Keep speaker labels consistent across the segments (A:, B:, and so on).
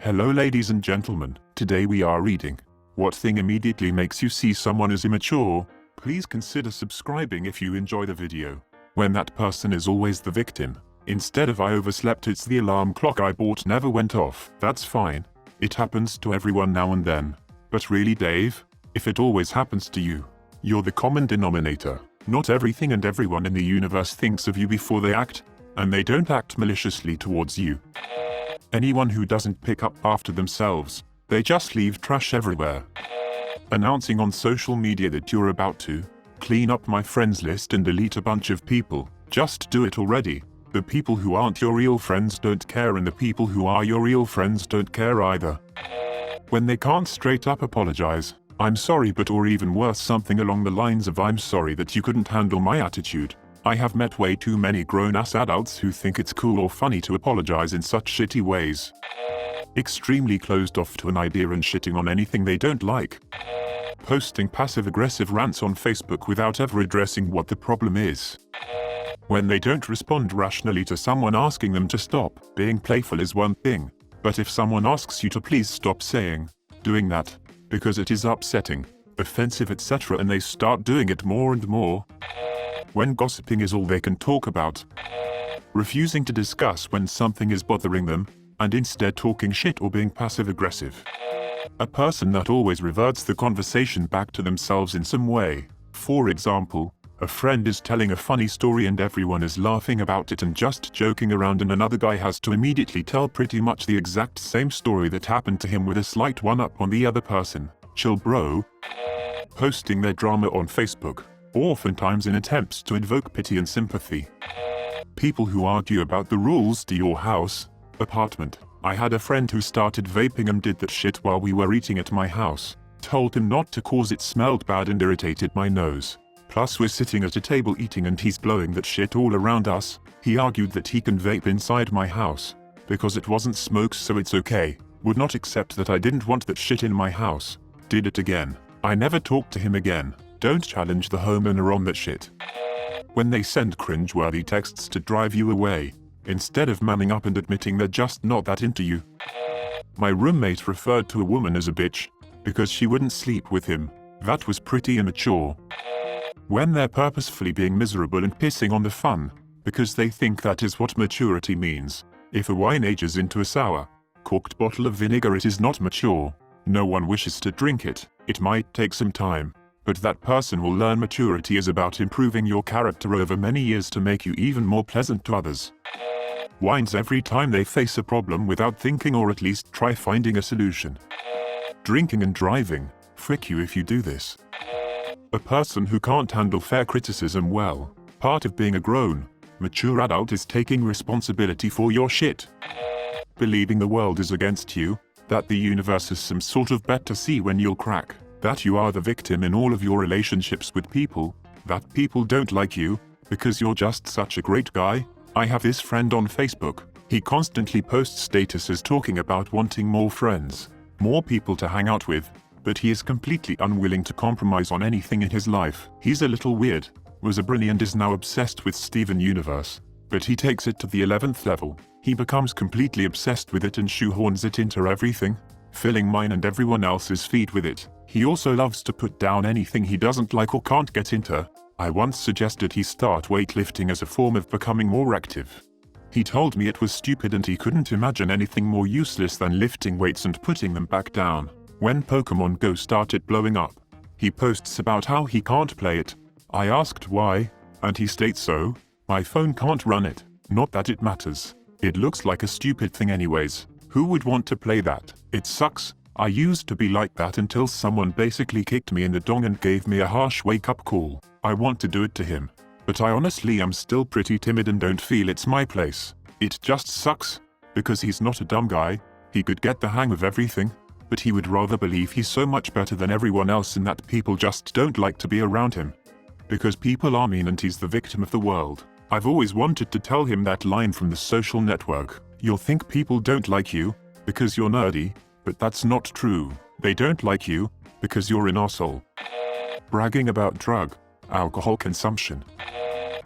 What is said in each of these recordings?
A: Hello ladies and gentlemen, today we are reading, What Thing Immediately Makes You See Someone as Immature? Please consider subscribing if you enjoy the video. When that person is always the victim. Instead of I overslept, it's the alarm clock I bought never went off. That's fine. It happens to everyone now and then. But really, Dave? If it always happens to you, you're the common denominator. Not everything and everyone in the universe thinks of you before they act, and they don't act maliciously towards you. Anyone who doesn't pick up after themselves, they just leave trash everywhere. Announcing on social media that you're about to clean up my friends list and delete a bunch of people, just do it already. The people who aren't your real friends don't care, and the people who are your real friends don't care either. When they can't straight up apologize, I'm sorry but, or even worse, something along the lines of I'm sorry that you couldn't handle my attitude. I have met way too many grown-ass adults who think it's cool or funny to apologize in such shitty ways. Extremely closed off to an idea and shitting on anything they don't like. Posting passive-aggressive rants on Facebook without ever addressing what the problem is. When they don't respond rationally to someone asking them to stop. Being playful is one thing, but if someone asks you to please stop doing that, because it is upsetting, offensive, etc., and they start doing it more and more. When gossiping is all they can talk about. Refusing to discuss when something is bothering them, and instead talking shit or being passive-aggressive. A person that always reverts the conversation back to themselves in some way. For example, a friend is telling a funny story and everyone is laughing about it and just joking around, and another guy has to immediately tell pretty much the exact same story that happened to him with a slight one-up on the other person. Chill, bro. Posting their drama on Facebook, oftentimes in attempts to invoke pity and sympathy. People who argue about the rules to your house, apartment. I had a friend who started vaping and did that shit while we were eating at my house. Told him not to cause it smelled bad and irritated my nose. Plus we're sitting at a table eating and he's blowing that shit all around us. He argued that he can vape inside my house because it wasn't smoked, so it's okay. Would not accept that I didn't want that shit in my house. Did it again. I never talked to him again. Don't challenge the homeowner on that shit. When they send cringe-worthy texts to drive you away, instead of manning up and admitting they're just not that into you. My roommate referred to a woman as a bitch because she wouldn't sleep with him. That was pretty immature. When they're purposefully being miserable and pissing on the fun because they think that is what maturity means. If a wine ages into a sour, corked bottle of vinegar, it is not mature. No one wishes to drink it. It might take some time, but that person will learn maturity is about improving your character over many years to make you even more pleasant to others. Whines every time they face a problem without thinking, or at least try finding a solution. Drinking and driving, frick you if you do this. A person who can't handle fair criticism well. Part of being a grown, mature adult is taking responsibility for your shit. Believing the world is against you, that the universe is some sort of bet to see when you'll crack. That you are the victim in all of your relationships with people, that people don't like you, because you're just such a great guy. I have this friend on Facebook. He constantly posts statuses talking about wanting more friends, more people to hang out with, but he is completely unwilling to compromise on anything in his life. He's a little weird, was a Brilli and is now obsessed with Steven Universe, but he takes it to the 11th level. He becomes completely obsessed with it and shoehorns it into everything, filling mine and everyone else's feed with it. He also loves to put down anything he doesn't like or can't get into. I once suggested he start weightlifting as a form of becoming more active. He told me it was stupid and he couldn't imagine anything more useless than lifting weights and putting them back down. When Pokemon Go started blowing up, he posts about how he can't play it. I asked why, and he states so. My phone can't run it. Not that it matters. It looks like a stupid thing anyways. Who would want to play that? It sucks. I used to be like that until someone basically kicked me in the dong and gave me a harsh wake-up call. I want to do it to him, but I honestly am still pretty timid and don't feel it's my place. It just sucks, because he's not a dumb guy. He could get the hang of everything, but he would rather believe he's so much better than everyone else and that people just don't like to be around him. Because people are mean and he's the victim of the world. I've always wanted to tell him that line from The Social Network. You'll think people don't like you because you're nerdy, but that's not true. They don't like you because you're an arsehole. Bragging about alcohol consumption.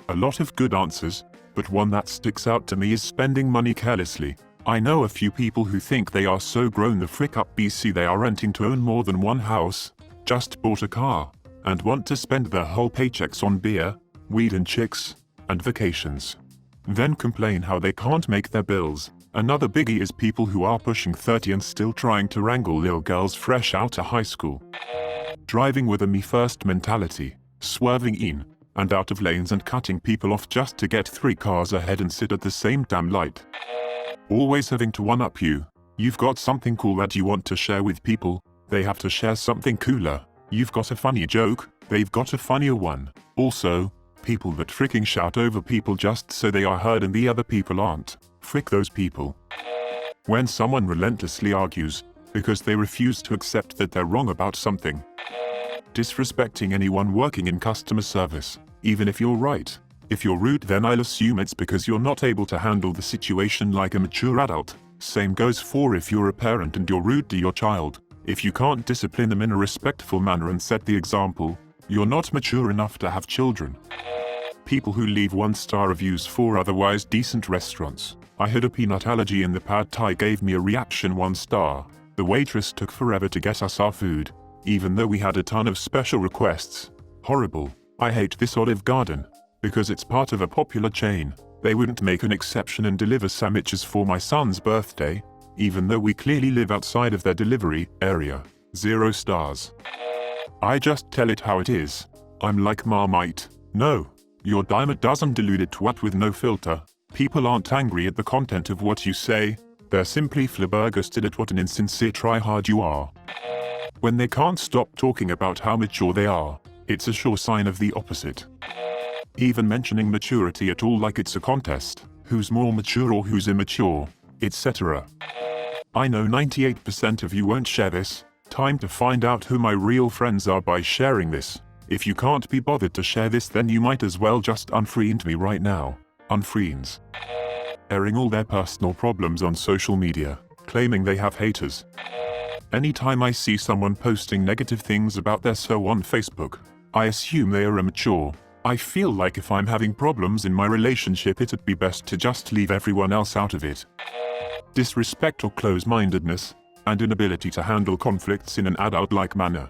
A: A lot of good answers, but one that sticks out to me is spending money carelessly. I know a few people who think they are so grown the frick up BC they are renting to own more than one house, just bought a car, and want to spend their whole paychecks on beer, weed and chicks, and vacations. Then complain how they can't make their bills. Another biggie is people who are pushing 30 and still trying to wrangle little girls fresh out of high school. Driving with a me-first mentality, swerving in and out of lanes and cutting people off just to get 3 cars ahead and sit at the same damn light. Always having to one-up you. You've got something cool that you want to share with people, they have to share something cooler. You've got a funny joke, they've got a funnier one. Also, people that freaking shout over people just so they are heard and the other people aren't. Frick those people. When someone relentlessly argues, because they refuse to accept that they're wrong about something. Disrespecting anyone working in customer service, even if you're right. If you're rude, then I'll assume it's because you're not able to handle the situation like a mature adult. Same goes for if you're a parent and you're rude to your child. If you can't discipline them in a respectful manner and set the example, you're not mature enough to have children. People who leave 1-star reviews for otherwise decent restaurants. I had a peanut allergy and the pad thai gave me a reaction 1 star. The waitress took forever to get us our food, even though we had a ton of special requests. Horrible. I hate this Olive Garden. Because it's part of a popular chain, they wouldn't make an exception and deliver sandwiches for my son's birthday, even though we clearly live outside of their delivery area. 0 stars. I just tell it how it is. I'm like Marmite. No. You're dime a dozen deluded twat with no filter. People aren't angry at the content of what you say, they're simply flabbergasted at what an insincere tryhard you are. When they can't stop talking about how mature they are, it's a sure sign of the opposite. Even mentioning maturity at all like it's a contest, who's more mature or who's immature, etc. I know 98% of you won't share this. Time to find out who my real friends are by sharing this. If you can't be bothered to share this, then you might as well just unfriend me right now. Unfriends. Airing all their personal problems on social media, claiming they have haters. Anytime I see someone posting negative things about their so on Facebook, I assume they are immature. I feel like if I'm having problems in my relationship, it'd be best to just leave everyone else out of it. Disrespect or close-mindedness, and inability to handle conflicts in an adult-like manner.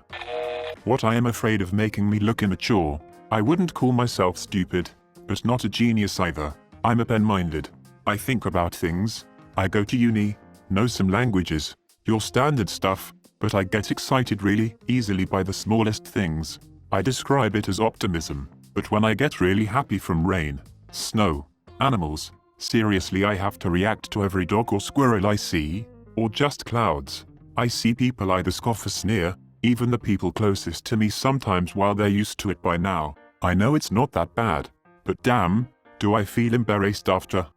A: What I am afraid of making me look immature. I wouldn't call myself stupid, but not a genius either. I'm open-minded. I think about things. I go to uni, know some languages, your standard stuff, but I get excited really easily by the smallest things. I describe it as optimism, but when I get really happy from rain, snow, animals, seriously I have to react to every dog or squirrel I see, or just clouds. I see people either scoff or sneer, even the people closest to me sometimes while they're used to it by now. I know it's not that bad, but damn, do I feel embarrassed after.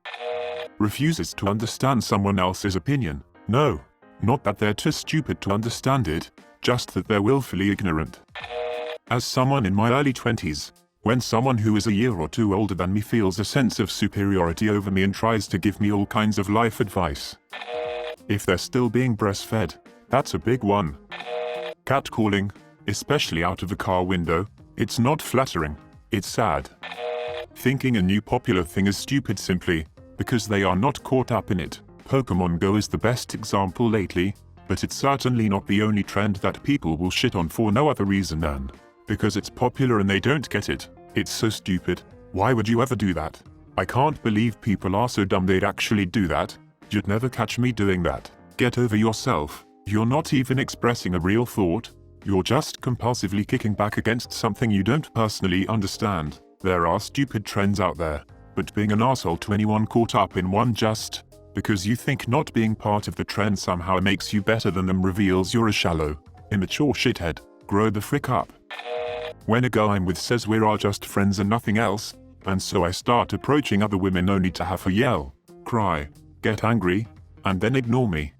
A: Refuses to understand someone else's opinion. No, not that they're too stupid to understand it, just that they're willfully ignorant. As someone in my early 20s, when someone who is a year or two older than me feels a sense of superiority over me and tries to give me all kinds of life advice. If they're still being breastfed, that's a big one. Catcalling, especially out of a car window, it's not flattering, it's sad. Thinking a new popular thing is stupid simply because they are not caught up in it. Pokemon Go is the best example lately, but it's certainly not the only trend that people will shit on for no other reason than because it's popular and they don't get it. It's so stupid. Why would you ever do that? I can't believe people are so dumb they'd actually do that. You'd never catch me doing that. Get over yourself. You're not even expressing a real thought. You're just compulsively kicking back against something you don't personally understand. There are stupid trends out there, but being an asshole to anyone caught up in one just because you think not being part of the trend somehow makes you better than them reveals you're a shallow, immature shithead. Grow the frick up. When a girl I'm with says we're all just friends and nothing else, and so I start approaching other women only to have her yell, cry, get angry, and then ignore me.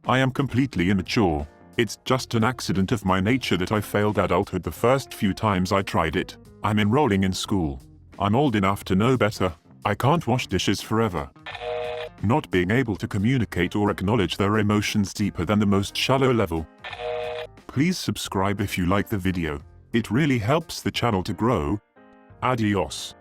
A: I am completely immature. It's just an accident of my nature that I failed adulthood the first few times I tried it. I'm enrolling in school. I'm old enough to know better. I can't wash dishes forever. Not being able to communicate or acknowledge their emotions deeper than the most shallow level. Please subscribe if you like the video. It really helps the channel to grow. Adios.